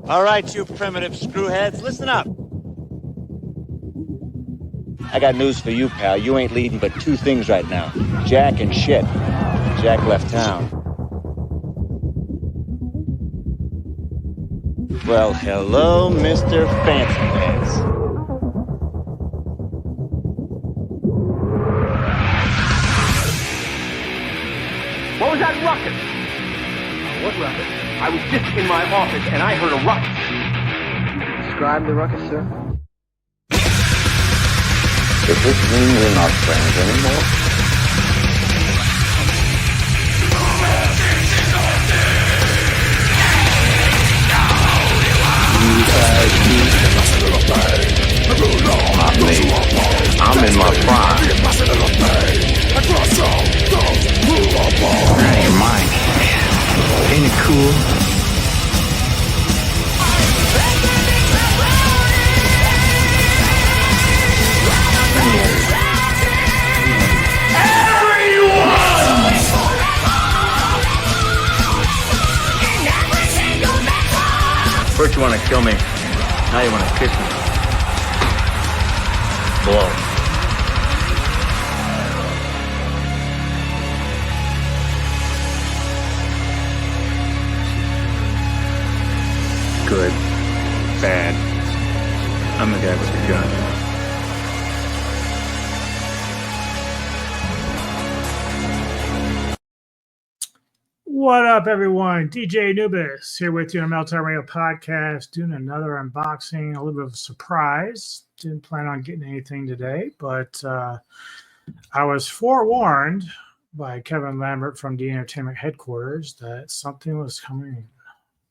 All right, you primitive screwheads, listen up. I got news for you, pal. You ain't leading but two things right now. Jack and shit. Jack left town. Well, hello, Mr. Fancy Pants. What was that ruckus? What ruckus? I was just in my office and I heard a ruckus. Describe the ruckus, sir. Does this mean we're not friends anymore? Not me. I'm in my prime. Out of your mind. Ain't it cool? First you want to kill me, now you want to kiss me. Blow. Good. Bad. I'm the guy with the gun. What up, everyone? DJ Anubis here with you on Metal Tavern Radio Podcast, doing another unboxing, a little bit of a surprise. Didn't plan on getting anything today, but I was forewarned by Kevin Lambert from the Entertainment Headquarters that something was coming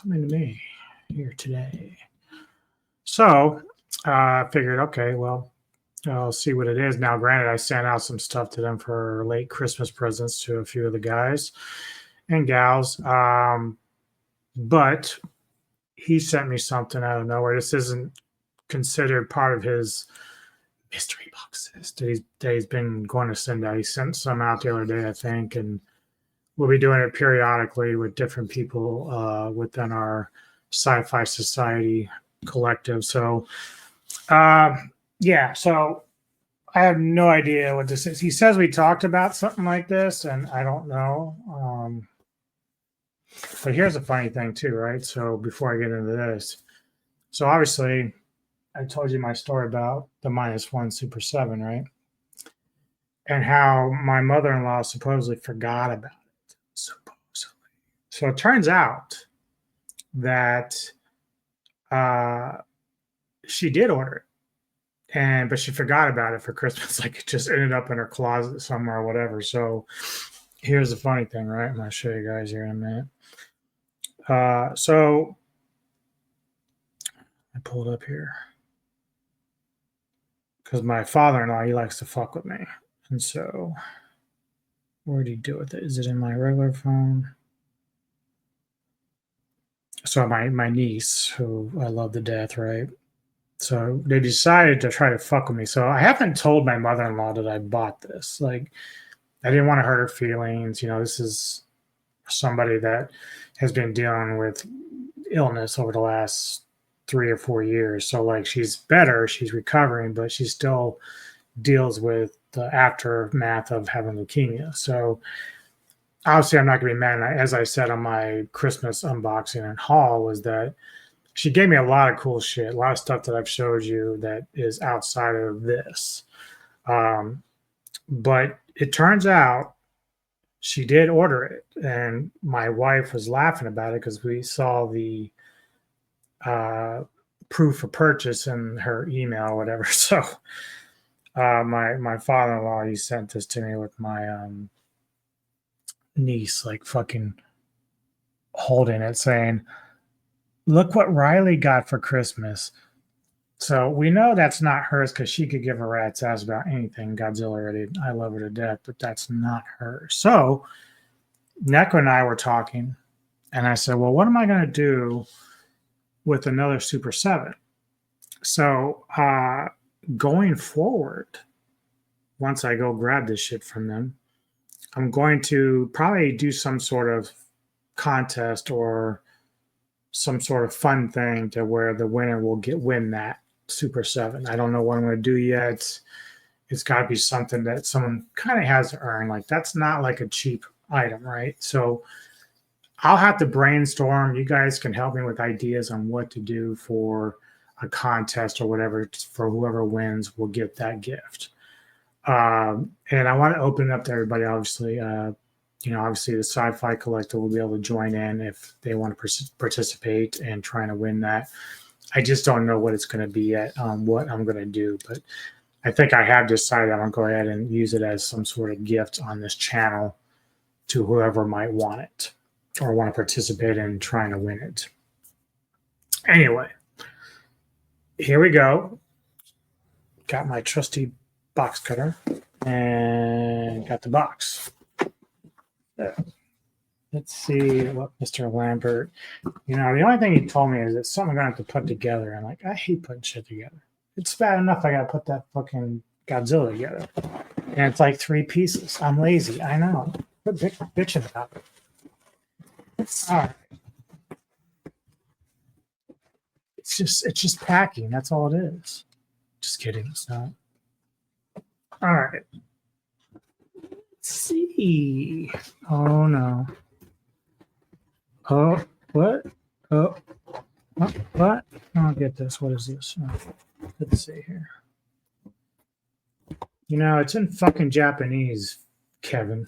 to me here today. So I figured, okay, well, I'll see what it is. Now, granted, I sent out some stuff to them for late Christmas presents to a few of the guys and gals, but he sent me something out of nowhere. This isn't considered part of his mystery boxes that he's been going to send out. He sent some out the other day, I think, and we'll be doing it periodically with different people within our Sci-Fi Society collective. So, so I have no idea what this is. He says we talked about something like this, and I don't know. But here's a funny thing too, right? So before I get into this, so obviously I told you my story about the -1 Super 7, right? And how my mother-in-law supposedly forgot about it. Supposedly. So it turns out that she did order it. But she forgot about it for Christmas. Like it just ended up in her closet somewhere or whatever. So here's the funny thing, right? I'm going to show you guys here in a minute. So I pulled up here because my father-in-law, he likes to fuck with me. And so where did he do with it? Is it in my regular phone? So my niece, who I love to death, right? So they decided to try to fuck with me. So I haven't told my mother-in-law that I bought this. Like, I didn't want to hurt her feelings. You know, this is somebody that has been dealing with illness over the last 3 or 4 years. So, like, she's better. She's recovering, but she still deals with the aftermath of having leukemia. So, obviously, I'm not going to be mad. And as I said on my Christmas unboxing and haul, was that she gave me a lot of cool shit, a lot of stuff that I've showed you that is outside of this. But it turns out she did order it. And my wife was laughing about it because we saw the proof of purchase in her email or whatever. So my father-in-law, he sent this to me with my niece, like fucking holding it, saying, "Look what Riley got for Christmas." So we know that's not hers because she could give a rat's ass about anything. Godzilla already, I love her to death, but that's not hers. So Neko and I were talking, and I said, well, what am I going to do with another Super 7? So going forward, once I go grab this shit from them, I'm going to probably do some sort of contest or some sort of fun thing to where the winner will win that Super 7. I don't know what I'm going to do yet. It's got to be something that someone kind of has to earn. Like, that's not like a cheap item, right? So I'll have to brainstorm. You guys can help me with ideas on what to do for a contest or whatever. For whoever wins will get that gift. And I want to open it up to everybody, obviously. Obviously the Sci-Fi Collective will be able to join in if they want to participate in trying to win that. I just don't know what it's going to be yet, what I'm going to do. But I think I have decided I'm going to go ahead and use it as some sort of gift on this channel to whoever might want it or want to participate in trying to win it. Anyway, here we go. Got my trusty box cutter and got the box. Let's see what Mr. Lambert, the only thing he told me is it's something I'm going to have to put together. I'm like, I hate putting shit together. It's bad enough I got to put that fucking Godzilla together. And it's like 3 pieces. I'm lazy. I know. Quit bitching about it. All right. It's just packing. That's all it is. Just kidding. It's not. All right. Let's see. Oh, no. Oh, what? Oh, what? I'll get this. What is this? Oh, let's see here. It's in fucking Japanese, Kevin.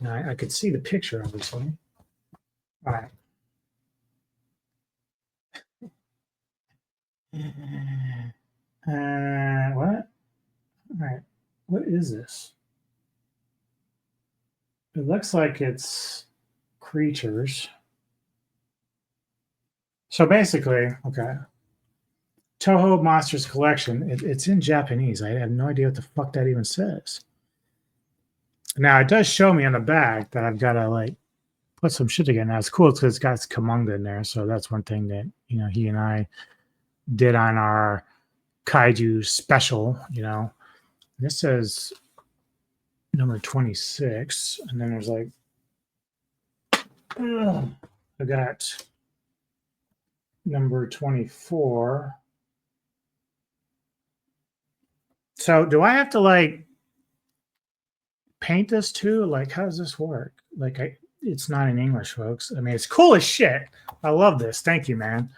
I could see the picture, obviously. All right. What? All right. What is this? It looks like it's creatures. So basically, okay. Toho Monsters Collection. It's in Japanese. I have no idea what the fuck that even says. Now, it does show me on the back that I've got to, put some shit together. Now, it's cool because it's got Kamanga in there. So that's one thing that, he and I did on our Kaiju special, This says number 26. And then there's I got number 24. So do I have to paint this too? How does this work? It's not in English, folks. I mean, it's cool as shit. I love this. Thank you, man.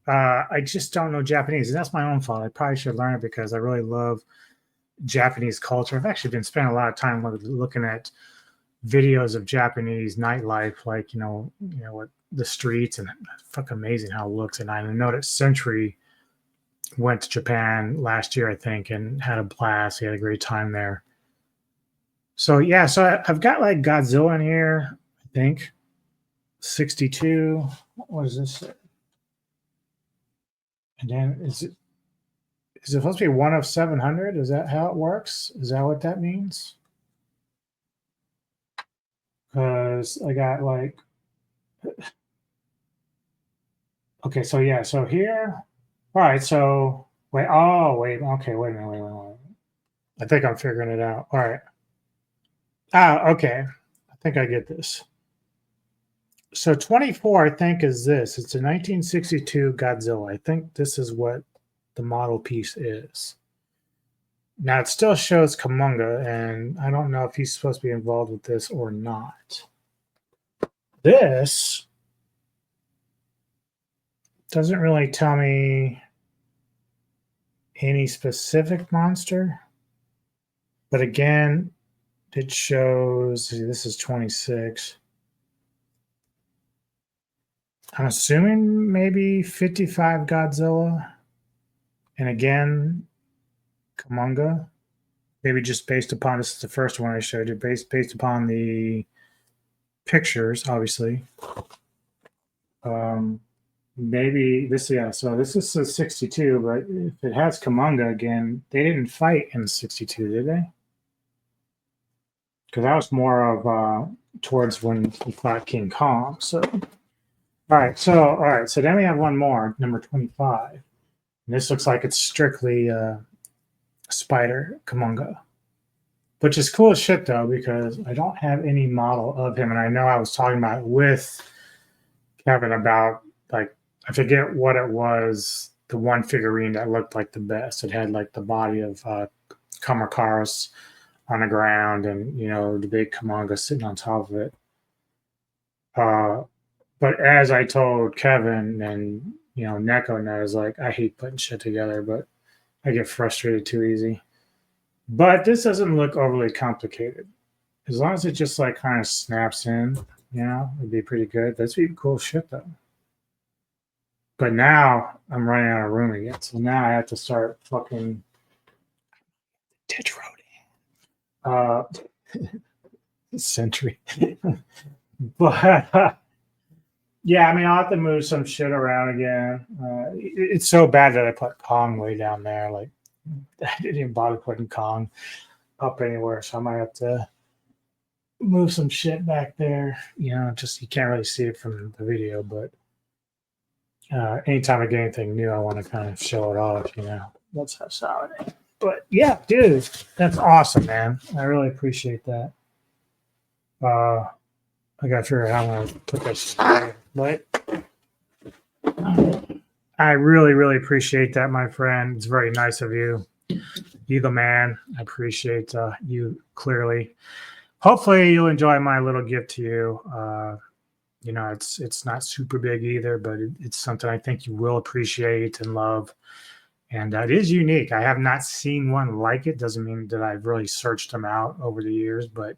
I just don't know Japanese, and that's my own fault. I probably should learn it because I really love Japanese culture. I've actually been spending a lot of time looking at videos of Japanese nightlife, what the streets, and it's fucking amazing how it looks. And I know that Century went to Japan last year, I think, and had a blast. He had a great time there. So yeah, so I've got Godzilla in here, I think. 62. What does this say? And then is it supposed to be 1 of 700? Is that how it works? Is that what that means? Because I got okay, so yeah, so here. All right, so wait, okay, wait a minute. I think I'm figuring it out. All right. Okay. I think I get this. So 24, I think, is this. It's a 1962 Godzilla. I think this is what the model piece is. Now, it still shows Kamanga, and I don't know if he's supposed to be involved with this or not. This doesn't really tell me any specific monster. But again, it shows, this is 26. I'm assuming maybe 55 Godzilla. And again, Kamanga. Maybe just based upon, this is the first one I showed you, based upon the pictures, obviously. Maybe this, yeah, so this is a 62, but if it has Kamanga again, they didn't fight in 62, did they? Because that was more of towards when he fought King Kong. So, all right, so then we have one more, number 25. And this looks like it's strictly Spider Kamanga, which is cool as shit though, because I don't have any model of him, and I know I was talking about it with Kevin about I forget what it was. The one figurine that looked like the best. It had like the body of Kamakaris on the ground, and the big Kamanga sitting on top of it. But as I told Kevin and Neko knows, like I hate putting shit together, but I get frustrated too easy. But this doesn't look overly complicated. As long as it just like kind of snaps in, it'd be pretty good. That's pretty cool shit though. But now I'm running out of room again. So now I have to start fucking ditch roading. Century. But yeah, I mean, I'll have to move some shit around again. It's so bad that I put Kong way down there. Like, I didn't even bother putting Kong up anywhere. So I might have to move some shit back there. Just you can't really see it from the video, but anytime I get anything new, I want to kind of show it off. That's how solid it is. But yeah, dude, that's awesome, man. I really appreciate that. I got to figure out how I'm going to put this together. But I really, really appreciate that, my friend. It's very nice of you. You the man. I appreciate you clearly. Hopefully you'll enjoy my little gift to you. It's not super big either, but it's something I think you will appreciate and love. And it is unique. I have not seen one like it. Doesn't mean that I've really searched them out over the years, but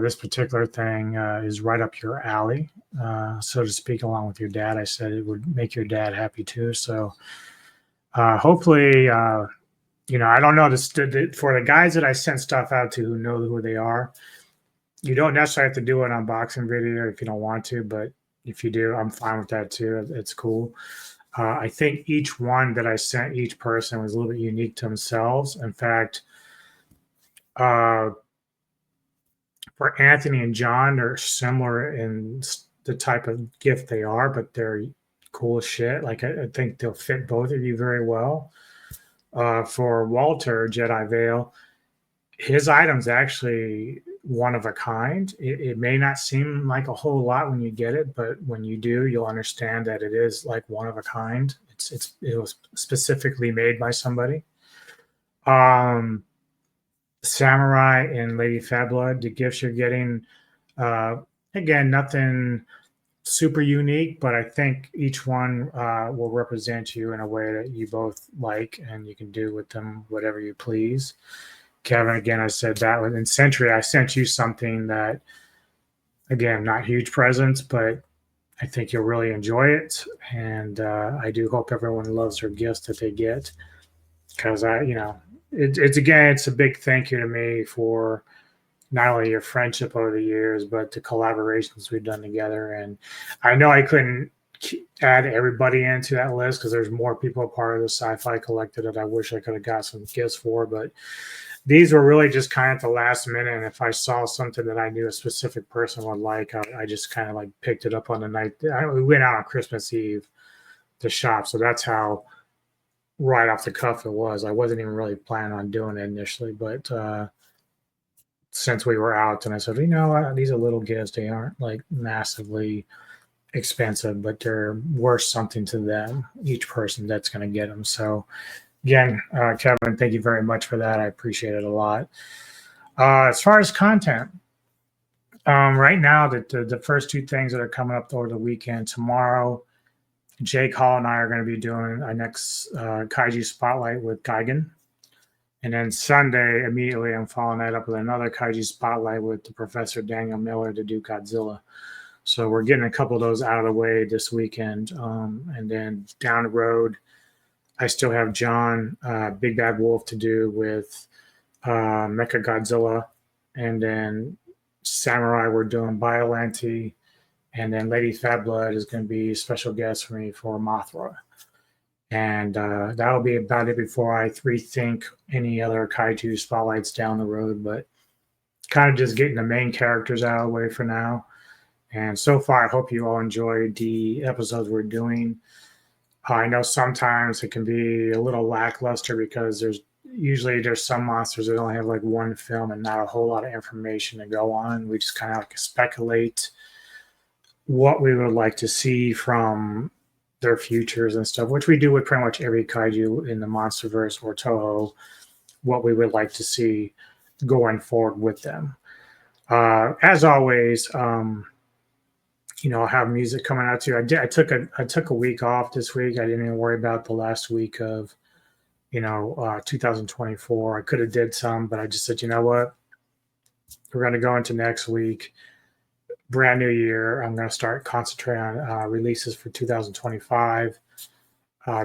this particular thing is right up your alley, so to speak, along with your dad. I said it would make your dad happy too. So hopefully, I don't know this for the guys that I sent stuff out to who know who they are. You don't necessarily have to do an unboxing video if you don't want to, but if you do, I'm fine with that too. It's cool. I think each one that I sent each person was a little bit unique to themselves. In fact, for Anthony and John, they're similar in the type of gift they are, but they're cool as shit. Like I think they'll fit both of you very well. For Walter, Jedi Veil, his item's actually one of a kind. It may not seem like a whole lot when you get it, but when you do, you'll understand that it is like one of a kind. It was specifically made by somebody. Samurai and Lady Fablood, the gifts you're getting, again, nothing super unique, but I think each one will represent you in a way that you both like, and you can do with them whatever you please. Kevin, again, I said that within Century, I sent you something that, again, not huge presents, but I think you'll really enjoy it. And I do hope everyone loves their gifts that they get, because it's a big thank you to me for not only your friendship over the years, but the collaborations we've done together. And I know I couldn't add everybody into that list because there's more people a part of the Sci-Fi Collective that I wish I could have got some gifts for, but these were really just kind of at the last minute. And if I saw something that I knew a specific person would like, I just kind of like picked it up on the night. We went out on Christmas Eve to shop. So that's how right off the cuff it was. I wasn't even really planning on doing it initially, but since we were out, and I said, these are little gifts. They aren't like massively expensive, but they're worth something to them, each person that's going to get them. So again, Kevin, thank you very much for that. I appreciate it a lot. As far as content, right now, the first two things that are coming up over the weekend, tomorrow, Jake Hall and I are going to be doing our next Kaiju Spotlight with Gigan. And then Sunday, immediately, I'm following that up with another Kaiju Spotlight with the Professor Daniel Miller to do Godzilla. So we're getting a couple of those out of the way this weekend. And then down the road, I still have John, Big Bad Wolf, to do with Mecha Godzilla. And then Samurai, we're doing Biollante. And then Lady Fablood is going to be a special guest for me for Mothra. And that'll be about it before I rethink any other Kaiju spotlights down the road. But kind of just getting the main characters out of the way for now. And so far, I hope you all enjoyed the episodes we're doing. I know sometimes it can be a little lackluster because there's some monsters that only have like one film and not a whole lot of information to go on. We just kind of like speculate what we would like to see from their futures and stuff, which we do with pretty much every kaiju in the MonsterVerse or Toho, what we would like to see going forward with them. As always, I'll have music coming out too. I took a week off this week. I didn't even worry about the last week of 2024. I could have did some, but I just said, you know what, we're going to go into next week, brand new year. I'm going to start concentrating on releases for 2025.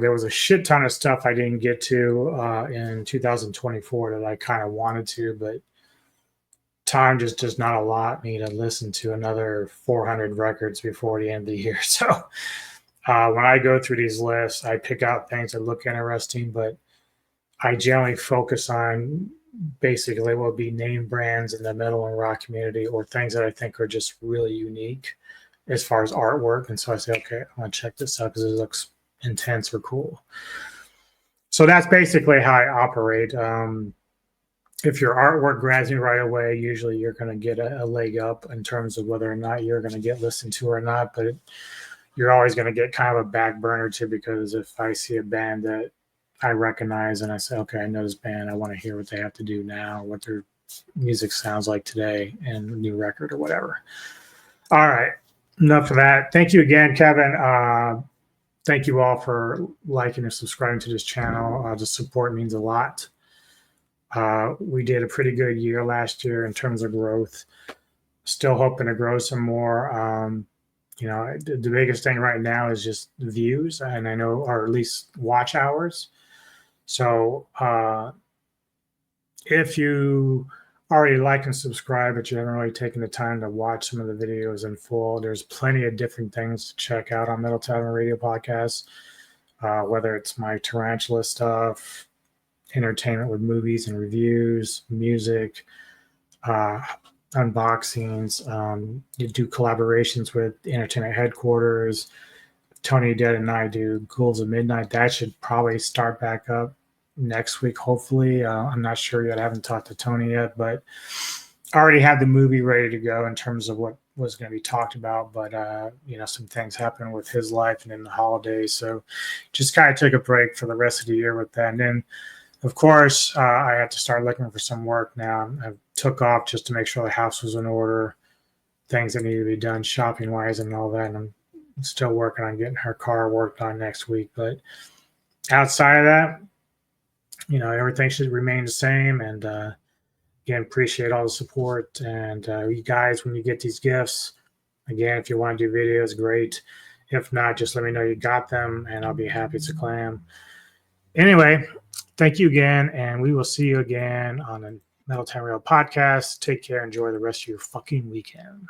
There was a shit ton of stuff I didn't get to in 2024 that I kind of wanted to, but time just does not allot me to listen to another 400 records before the end of the year. So when I go through these lists, I pick out things that look interesting, but I generally focus on basically what would be name brands in the metal and rock community, or things that I think are just really unique as far as artwork. And so I say, okay, I want to check this out because it looks intense or cool. So that's basically how I operate. If your artwork grabs me right away, usually you're going to get a leg up in terms of whether or not you're going to get listened to or not. But you're always going to get kind of a back burner too, because if I see a band that I recognize and I say, okay, I know this band, I want to hear what they have to do now, what their music sounds like today, and a new record or whatever. All right, enough of that. Thank you again, Kevin. Thank you all for liking and subscribing to this channel. The support means a lot. We did a pretty good year last year in terms of growth. Still hoping to grow some more. The biggest thing right now is just views, and I know, or at least watch hours. So if you already like and subscribe, but you haven't really taken the time to watch some of the videos in full, there's plenty of different things to check out on Metal Tavern Radio Podcast, whether it's my tarantula stuff, entertainment with movies and reviews, music, unboxings. You do collaborations with Entertainment Headquarters. Tony Dead and I do Ghouls of Midnight. That should probably start back up next week, hopefully. I'm not sure yet. I haven't talked to Tony yet, but I already had the movie ready to go in terms of what was going to be talked about. But, some things happened with his life and in the holidays. So just kind of took a break for the rest of the year with that. And then, of course, I had to start looking for some work now. I took off just to make sure the house was in order, things that needed to be done shopping-wise and all that. And I'm still working on getting her car worked on next week. But outside of that, everything should remain the same. And, again, appreciate all the support. And you guys, when you get these gifts, again, if you want to do videos, great. If not, just let me know you got them, and I'll be happy to clam. Anyway, thank you again, and we will see you again on the Metal Tavern Radio Podcast. Take care. Enjoy the rest of your fucking weekend.